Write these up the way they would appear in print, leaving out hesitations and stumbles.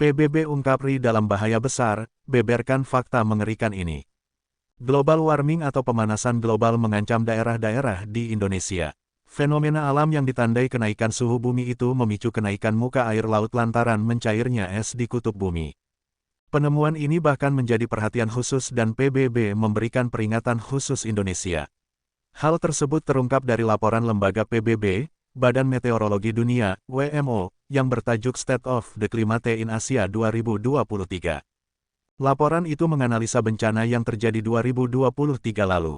PBB ungkap RI dalam bahaya besar, beberkan fakta mengerikan ini. Global warming atau pemanasan global mengancam daerah-daerah di Indonesia. Fenomena alam yang ditandai kenaikan suhu bumi itu memicu kenaikan muka air laut lantaran mencairnya es di kutub bumi. Penemuan ini bahkan menjadi perhatian khusus dan PBB memberikan peringatan khusus Indonesia. Hal tersebut terungkap dari laporan lembaga PBB, Badan Meteorologi Dunia, WMO, yang bertajuk State of the Climate in Asia 2023. Laporan itu menganalisa bencana yang terjadi 2023 lalu.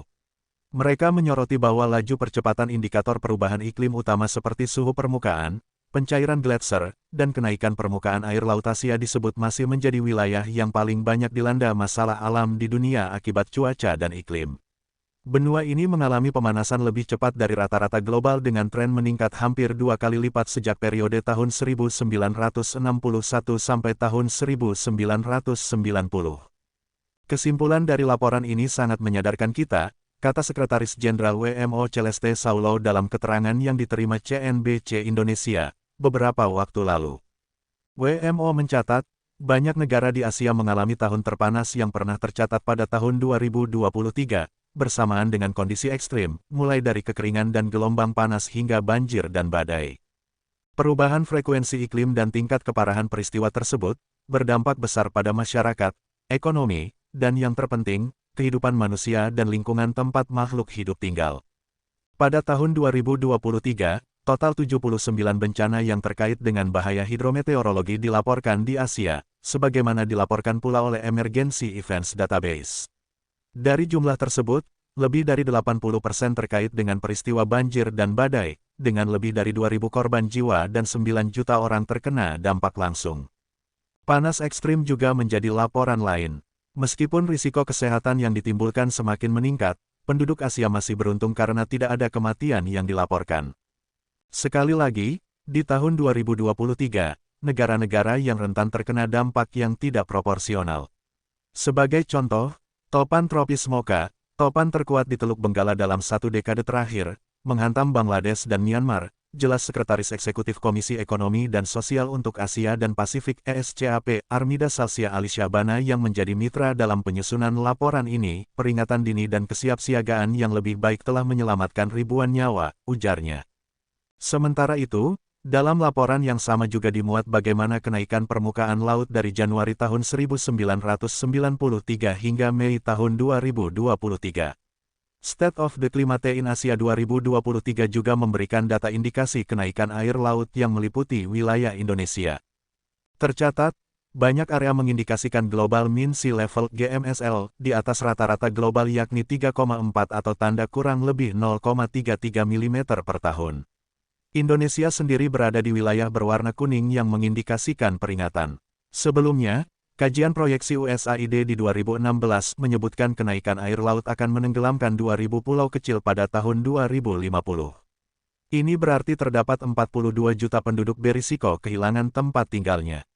Mereka menyoroti bahwa laju percepatan indikator perubahan iklim utama seperti suhu permukaan, pencairan gletser, dan kenaikan permukaan air laut Asia disebut masih menjadi wilayah yang paling banyak dilanda masalah alam di dunia akibat cuaca dan iklim. Benua ini mengalami pemanasan lebih cepat dari rata-rata global dengan tren meningkat hampir 2 kali lipat sejak periode tahun 1961 sampai tahun 1990. Kesimpulan dari laporan ini sangat menyadarkan kita, kata Sekretaris Jenderal WMO Celeste Saulo dalam keterangan yang diterima CNBC Indonesia beberapa waktu lalu. WMO mencatat, banyak negara di Asia mengalami tahun terpanas yang pernah tercatat pada tahun 2023, bersamaan dengan kondisi ekstrim, mulai dari kekeringan dan gelombang panas hingga banjir dan badai. Perubahan frekuensi iklim dan tingkat keparahan peristiwa tersebut berdampak besar pada masyarakat, ekonomi, dan yang terpenting, kehidupan manusia dan lingkungan tempat makhluk hidup tinggal. Pada tahun 2023, total 79 bencana yang terkait dengan bahaya hidrometeorologi dilaporkan di Asia, sebagaimana dilaporkan pula oleh Emergency Events Database. Dari jumlah tersebut, lebih dari 80% terkait dengan peristiwa banjir dan badai, dengan lebih dari 2.000 korban jiwa dan 9 juta orang terkena dampak langsung. Panas ekstrim juga menjadi laporan lain. Meskipun risiko kesehatan yang ditimbulkan semakin meningkat, penduduk Asia masih beruntung karena tidak ada kematian yang dilaporkan. Sekali lagi, di tahun 2023, negara-negara yang rentan terkena dampak yang tidak proporsional. Sebagai contoh, topan tropis Mocha, topan terkuat di Teluk Benggala dalam 1 dekade terakhir, menghantam Bangladesh dan Myanmar, jelas Sekretaris Eksekutif Komisi Ekonomi dan Sosial untuk Asia dan Pasifik ESCAP, Armida Salsia Alisyabana yang menjadi mitra dalam penyusunan laporan ini, peringatan dini dan kesiapsiagaan yang lebih baik telah menyelamatkan ribuan nyawa, ujarnya. Sementara itu, dalam laporan yang sama juga dimuat bagaimana kenaikan permukaan laut dari Januari tahun 1993 hingga Mei tahun 2023. State of the Climate in Asia 2023 juga memberikan data indikasi kenaikan air laut yang meliputi wilayah Indonesia. Tercatat, banyak area mengindikasikan Global Mean Sea Level (GMSL) di atas rata-rata global yakni 3,4 atau tanda kurang lebih 0,33 mm per tahun. Indonesia sendiri berada di wilayah berwarna kuning yang mengindikasikan peringatan. Sebelumnya, kajian proyeksi USAID di 2016 menyebutkan kenaikan air laut akan menenggelamkan 2.000 pulau kecil pada tahun 2050. Ini berarti terdapat 42 juta penduduk berisiko kehilangan tempat tinggalnya.